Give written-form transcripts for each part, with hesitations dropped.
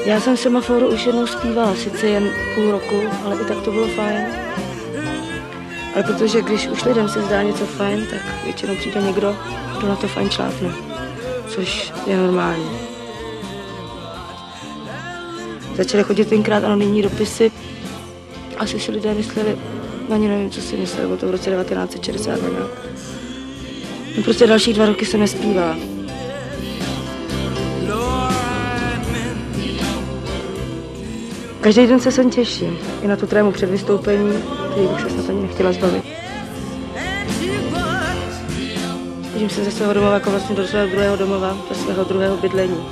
Já jsem Semaforu už jednou zpívala, sice jen půl roku, ale i tak to bylo fajn. Ale protože když už lidem se zdá něco fajn, tak většinou přijde někdo, kdo na to fajn člápne, což je normální. Začaly chodit tenkrát anonymní dopisy, asi si lidé mysleli, ani nevím, co si mysleli, bylo to v roce 1960 nějak. No prostě další 2 roky jsem nespívala. Každý den se sem těším, i na tu trému před vystoupení, který bych se snad ani nechtěla zbavit. Těším se ze svého domova jako vlastně do svého druhého domova, do svého druhého bydlení.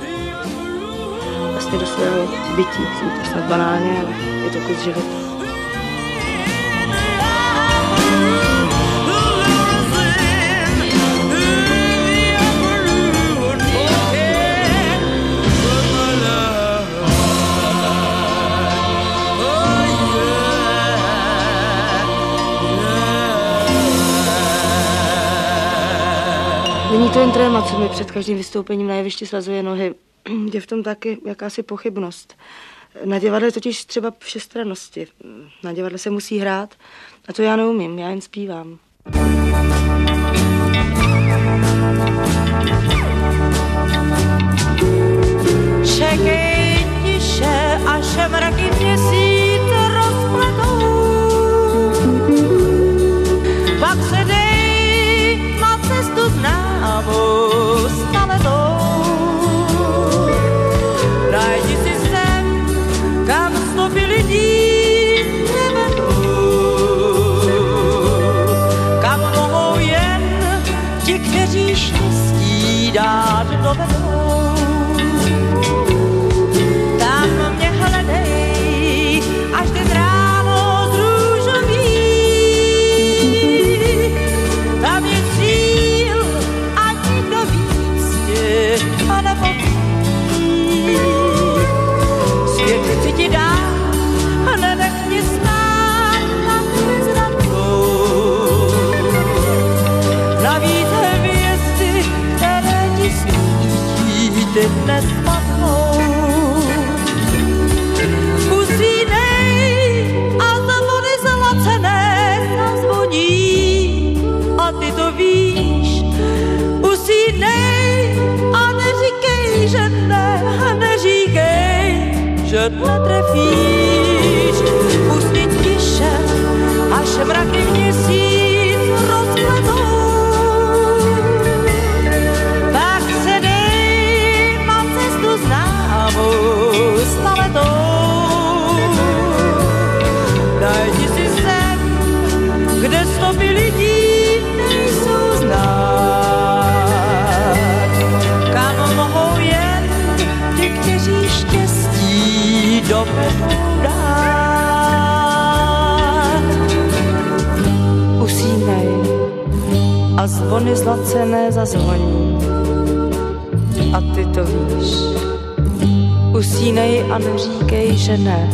Vlastně do svého bytí, to snad banálně, ale je to kus života. Není to jen tréma, co mi před každým vystoupením na jevišti svazuje nohy. Je v tom taky jakási pochybnost. Na divadle totiž třeba všestrannosti. Na divadle se musí hrát a to já neumím, já jen zpívám. Čekej tiše, až mraky měsíc rozpletou. Pak se dej na cestu známou staletou. Najdi si sem, kam stopy lidí nevedou. Kam mohou jen ti, kteří štěstí dát dovedou. Tam mě hledej, až teď ráno zrůžoví. Tam je cíl a nikdo víc tě nepoví. Svět chci ti dát a nenech mě stát na bezradnou. Navíc hvězdy, které ti svítí, ty dnes spadnou. Usínej a za vody zlacené zazvoní. A ty to víš. Usínej a neříkej, že ne, a neříkej, že netrefíš. Usni tiše, až mraky měsíc rozpletou. Tak se dej na cestu známou staletou. Najdi si sem, kde stopy lidí nejsou znát. Kam mohou jen ti, kteří štěstí dovedou dát. Usínej a zvony zlacené zazvoní. A ty to víš. Usínej a neříkej, že ne.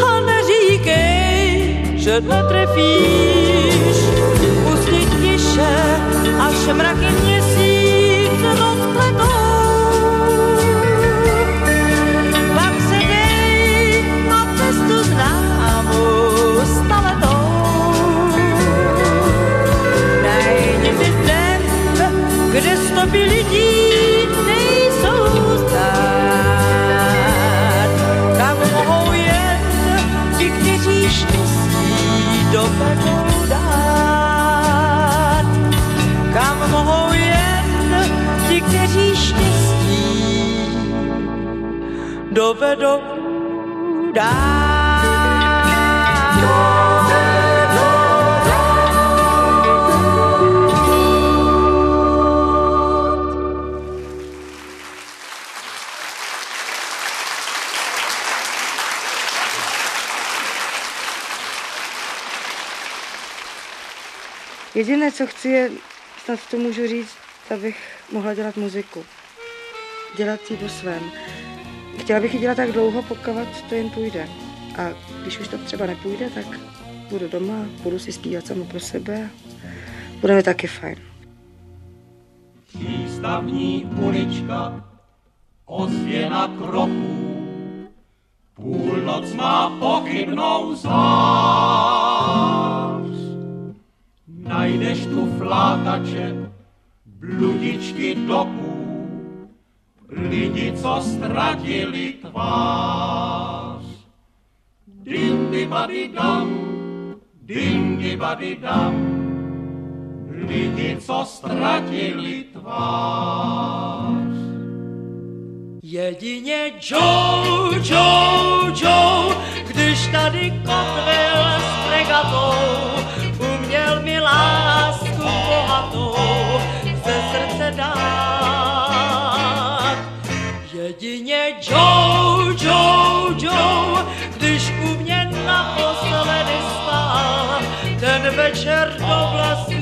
A neříkej, že netrefíš. Usni tiše, až mraky měsíc rozpletou. Pak se dej na cestu známou staletou. Najdi si sem, kde stopy lidí nejsou znát. Kam mohou jen ti, kteří štěstí dovedou dát. Kam mohou jen ti, kteří štěstí dovedou dát. Jediné, co chci, je, snad to můžu říct, abych mohla dělat muziku. Dělat ji po svém. Chtěla bych ji dělat tak dlouho, pokud to jen půjde. A když už to třeba nepůjde, tak budu doma, budu si zpívat sama pro sebe. Bude mi taky fajn. Přístavní ulička, ozvěna kroků, noc má pochybnou zář. Najdeš tu flákače, bludičky doků, lidi, co ztratili tvář. Dindy-bady-dam, dindy-bady-dam, lidi, co ztratili tvář. Jedině Joe, Joe, Joe, když tady kotvil s fregatou, uměl mi lásku bohatou ze srdce dát. Jedině Joe, Joe, Joe, když u mě naposledy spal, ten večer do vlasů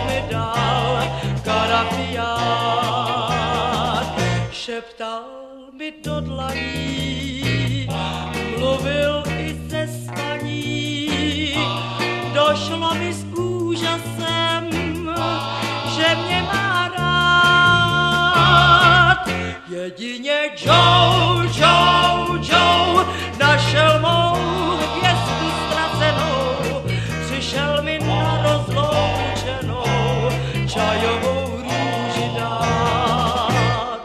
mi dal karafiát. Šeptal mi do dlaní, mluvil i se spaní, došlo mi s úžasem, že mě má rád. Jedině Joe, Joe, Joe našel mou hvězdu ztracenou, přišel mi na rozloučenou čajovou růži dát.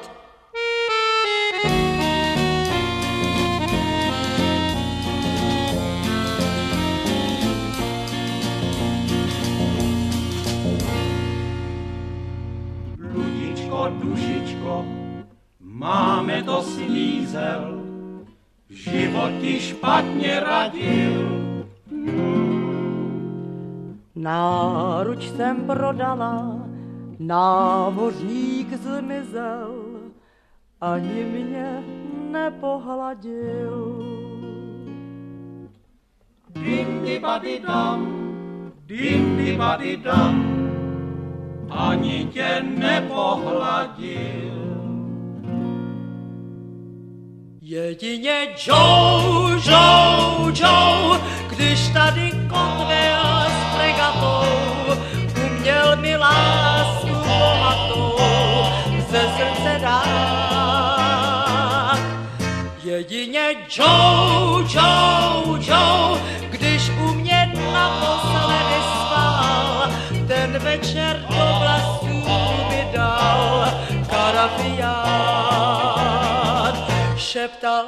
Ludičko, dušičko, máme to slízel, život ti špatně radil. Náruč jsem prodala, námořník zmizel, ani mě nepohladil. Dindy-bady-dam, dindy-bady-dam, ani tě nepohladil. Jedině Joe, Joe, Joe, když tady kotvil s fregatou, uměl mi lásku bohatou ze srdce dát. Jedině Joe, Joe, Joe, když u mě naposledy spal, ten večer do vlasů mi dal karafiát. Šeptal